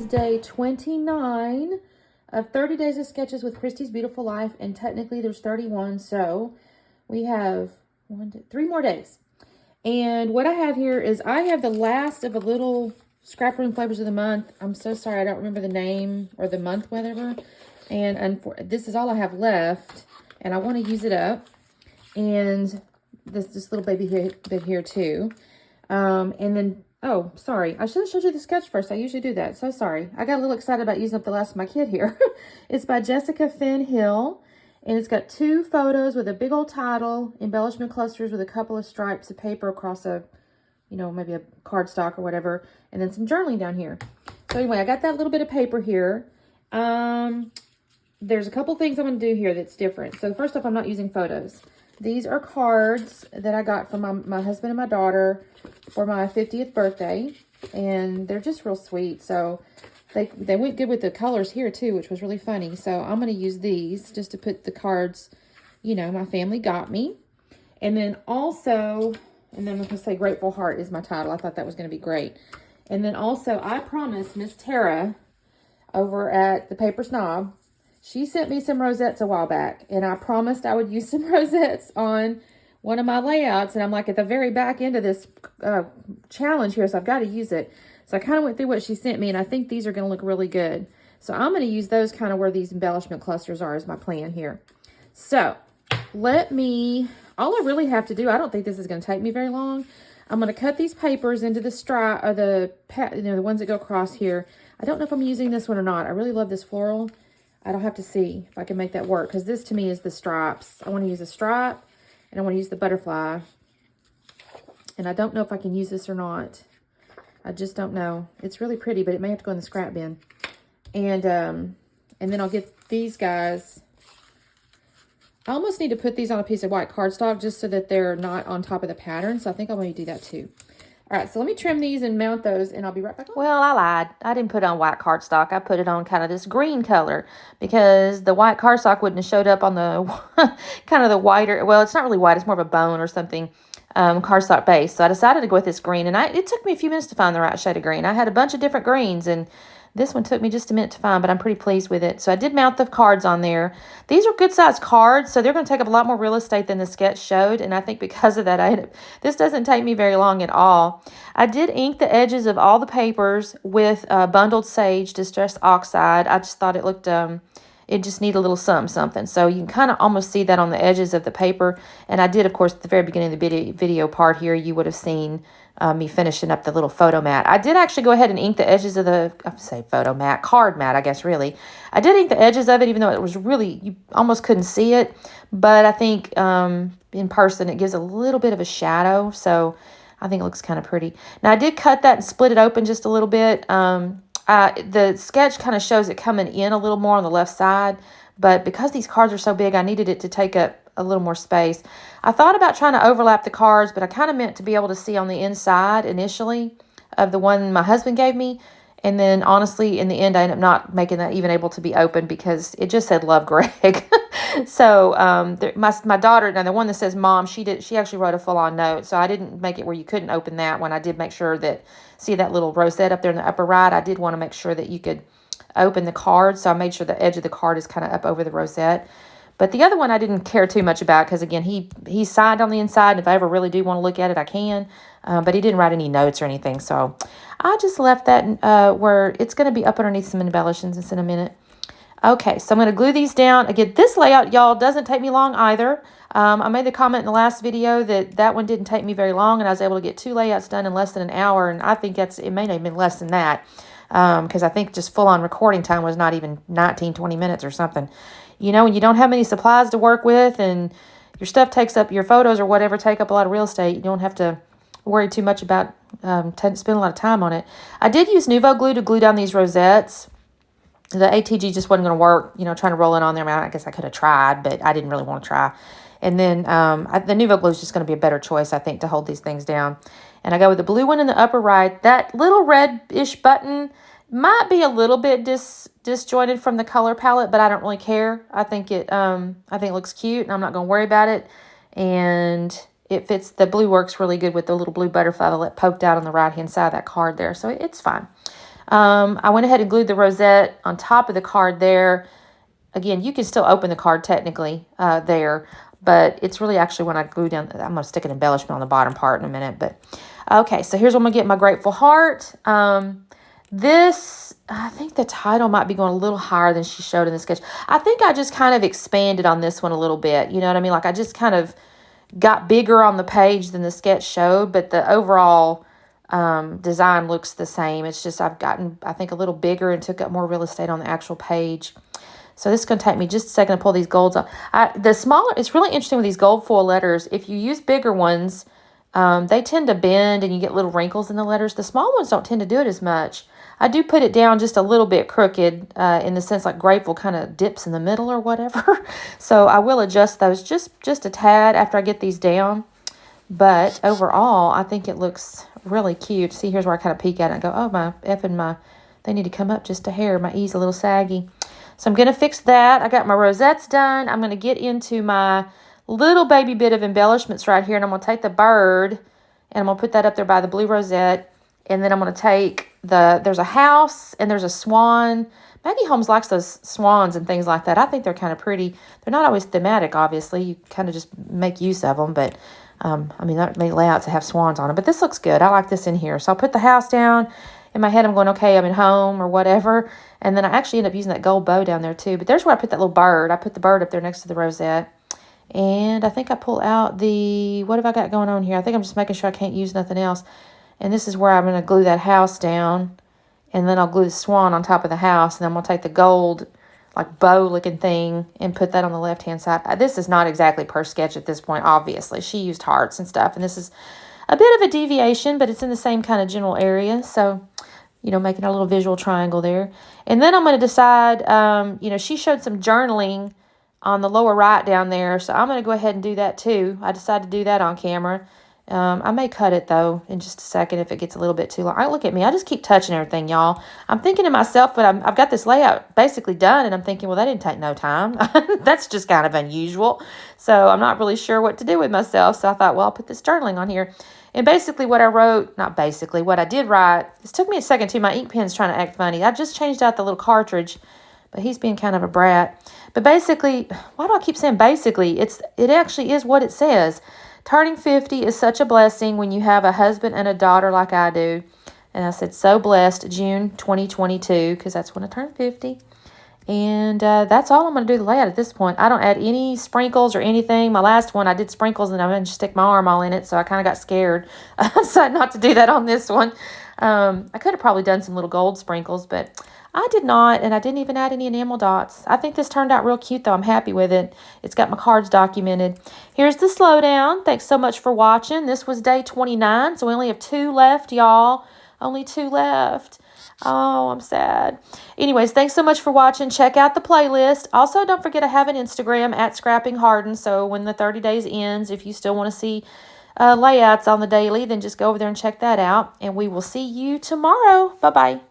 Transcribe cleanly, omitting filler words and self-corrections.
day 29 of 30 Days of Sketches with Christy's Beautiful Life, and technically there's 31, so we have 3 more days. And what I have here is I have the last of a little Scrap Room Flavors of the Month. I'm so sorry, I don't remember the name or the month, whatever. And this is all I have left, and I want to use it up. And this little baby bit here too. And then, oh, sorry, I should have showed you the sketch first. I usually do that. So sorry. I got a little excited about using up the last of my kit here. It's by Jessica Finn Hill. And it's got 2 photos with a big old title, embellishment clusters with a couple of stripes of paper across a, maybe a cardstock or whatever. And then some journaling down here. So anyway, I got that little bit of paper here. There's a couple things I'm going to do here that's different. So first off, I'm not using photos. These are cards that I got from my husband and my daughter for my 50th birthday. And they're just real sweet. So they went good with the colors here too, which was really funny. So I'm going to use these just to put the cards, my family got me. And then also, and then I'm going to say Grateful Heart is my title. I thought that was going to be great. And then also, I promised Miss Tara over at the Paper Snob, she sent me some rosettes a while back, and I promised I would use some rosettes on one of my layouts, and I'm like at the very back end of this challenge here, so I've got to use it. So I kind of went through what she sent me, and I think these are going to look really good. So I'm going to use those kind of where these embellishment clusters are is my plan here. So all I really have to do, I don't think this is going to take me very long. I'm going to cut these papers into the stripe, or the ones that go across here. I don't know if I'm using this one or not. I really love this floral. I don't have to see if I can make that work, because this to me is the stripes. I want to use a stripe, and I want to use the butterfly. And I don't know if I can use this or not. I just don't know. It's really pretty, but it may have to go in the scrap bin. And then I'll get these guys. I almost need to put these on a piece of white cardstock just so that they're not on top of the pattern. So I think I'm going to do that too. All right, so let me trim these and mount those, and I'll be right back on. Well, I lied. I didn't put it on white cardstock. I put it on kind of this green color because the white cardstock wouldn't have showed up on the kind of the whiter, well, it's not really white. It's more of a bone or something, cardstock base. So I decided to go with this green, and it took me a few minutes to find the right shade of green. I had a bunch of different greens, and this one took me just a minute to find, but I'm pretty pleased with it. So I did mount the cards on there. These are good sized cards, so they're going to take up a lot more real estate than the sketch showed. And I think because of that, this doesn't take me very long at all. I did ink the edges of all the papers with Bundled Sage Distress Oxide. I just thought it looked, it just needed a little something. So you can kind of almost see that on the edges of the paper. And I did, of course, at the very beginning of the video part here, you would have seen me finishing up the little photo mat. I did actually go ahead and ink the edges of the, card mat, I guess, really. I did ink the edges of it, even though it was really, you almost couldn't see it. But I think in person, it gives a little bit of a shadow. So I think it looks kind of pretty. Now, I did cut that and split it open just a little bit. The sketch kind of shows it coming in a little more on the left side. But because these cards are so big, I needed it to take up a little more space. I thought about trying to overlap the cards, but I kind of meant to be able to see on the inside initially of the one my husband gave me. And then honestly, in the end, I ended up not making that even able to be open because it just said "Love, Greg." So my daughter, now the one that says "Mom," she actually wrote a full-on note. So I didn't make it where you couldn't open that one. I did make sure that, see that little rosette up there in the upper right? I did want to make sure that you could open the card. So I made sure the edge of the card is kind of up over the rosette. But the other one I didn't care too much about because, again, he signed on the inside, and if I ever really do want to look at it, I can. But he didn't write any notes or anything, so I just left that where it's going to be up underneath some embellishments in a minute. Okay, so I'm going to glue these down. Again, this layout, y'all, doesn't take me long either. I made the comment in the last video that one didn't take me very long, and I was able to get 2 layouts done in less than an hour, and I think it may have been less than that because I think just full-on recording time was not even 19, 20 minutes or something. When you don't have many supplies to work with and your stuff takes up, your photos or whatever take up a lot of real estate, you don't have to worry too much about spend a lot of time on it. I did use Nuvo glue to glue down these rosettes. The ATG just wasn't going to work, trying to roll it on there. I guess I could have tried, but I didn't really want to try. And then the Nuvo glue is just going to be a better choice, I think, to hold these things down. And I go with the blue one in the upper right. That little red-ish button might be a little bit disjointed from the color palette, but I don't really care. I think it looks cute, and I'm not going to worry about it. And it fits, the blue works really good with the little blue butterfly that poked out on the right-hand side of that card there, so it's fine. I went ahead and glued the rosette on top of the card there. Again, you can still open the card technically there, but it's really actually when I glue down, I'm going to stick an embellishment on the bottom part in a minute. But okay, so here's where I'm going to get my Grateful Heart. This, I think the title might be going a little higher than she showed in the sketch. I think I just kind of expanded on this one a little bit. You know what I mean? Like I just kind of got bigger on the page than the sketch showed, but the overall design looks the same. It's just I've gotten, I think, a little bigger and took up more real estate on the actual page. So this is going to take me just a second to pull these golds off. The smaller, it's really interesting with these gold foil letters. If you use bigger ones, they tend to bend and you get little wrinkles in the letters. The small ones don't tend to do it as much. I do put it down just a little bit crooked in the sense like Grateful kind of dips in the middle or whatever. So I will adjust those just a tad after I get these down. But overall, I think it looks really cute. See, here's where I kind of peek at it and go, oh, they need to come up just a hair. My E's a little saggy. So I'm going to fix that. I got my rosettes done. I'm going to get into my little baby bit of embellishments right here. And I'm going to take the bird and I'm going to put that up there by the blue rosette. And then I'm going to take there's a house and there's a swan. Maggie Holmes likes those swans and things like that. I think they're kind of pretty. They're not always thematic, obviously. You kind of just make use of them. But, I mean, there are many layouts that have swans on them. But this looks good. I like this in here. So I'll put the house down. In my head, I'm going, okay, I'm at home or whatever. And then I actually end up using that gold bow down there too. But there's where I put that little bird. I put the bird up there next to the rosette. And I think I pull out what have I got going on here? I think I'm just making sure I can't use nothing else. And this is where I'm going to glue that house down. And then I'll glue the swan on top of the house. And then I'm going to take the gold, like bow looking thing and put that on the left-hand side. This is not exactly per sketch at this point, obviously. She used hearts and stuff. And this is a bit of a deviation, but it's in the same kind of general area. So, you know, making a little visual triangle there. And then I'm going to decide, you know, she showed some journaling on the lower right down there. So I'm going to go ahead and do that too. I decided to do that on camera. I may cut it, though, in just a second if it gets a little bit too long. Look at me. I just keep touching everything, y'all. I'm thinking to myself, but I've got this layout basically done, and I'm thinking, well, that didn't take no time. That's just kind of unusual. So I'm not really sure what to do with myself. So I thought, well, I'll put this journaling on here. And basically what I wrote, not basically, what I did write, this took me a second, too. My ink pen's trying to act funny. I just changed out the little cartridge, but he's being kind of a brat. But basically, why do I keep saying basically? It actually is what it says. Turning 50 is such a blessing when you have a husband and a daughter like I do. And I said, so blessed, June 2022, because that's when I turned 50. And that's all I'm going to do the layout at this point. I don't add any sprinkles or anything. My last one, I did sprinkles and I didn't stick my arm all in it, so I kind of got scared. I decided not to do that on this one. I could have probably done some little gold sprinkles, but I did not, and I didn't even add any enamel dots. I think this turned out real cute, though. I'm happy with it. It's got my cards documented. Here's the slowdown. Thanks so much for watching. This was day 29, so we only have 2 left, y'all. Only 2 left. Oh, I'm sad. Anyways, thanks so much for watching. Check out the playlist. Also, don't forget I have an Instagram at Scrapping Harden. So when the 30 days ends, if you still want to see layouts on the daily, then just go over there and check that out. And we will see you tomorrow. Bye-bye.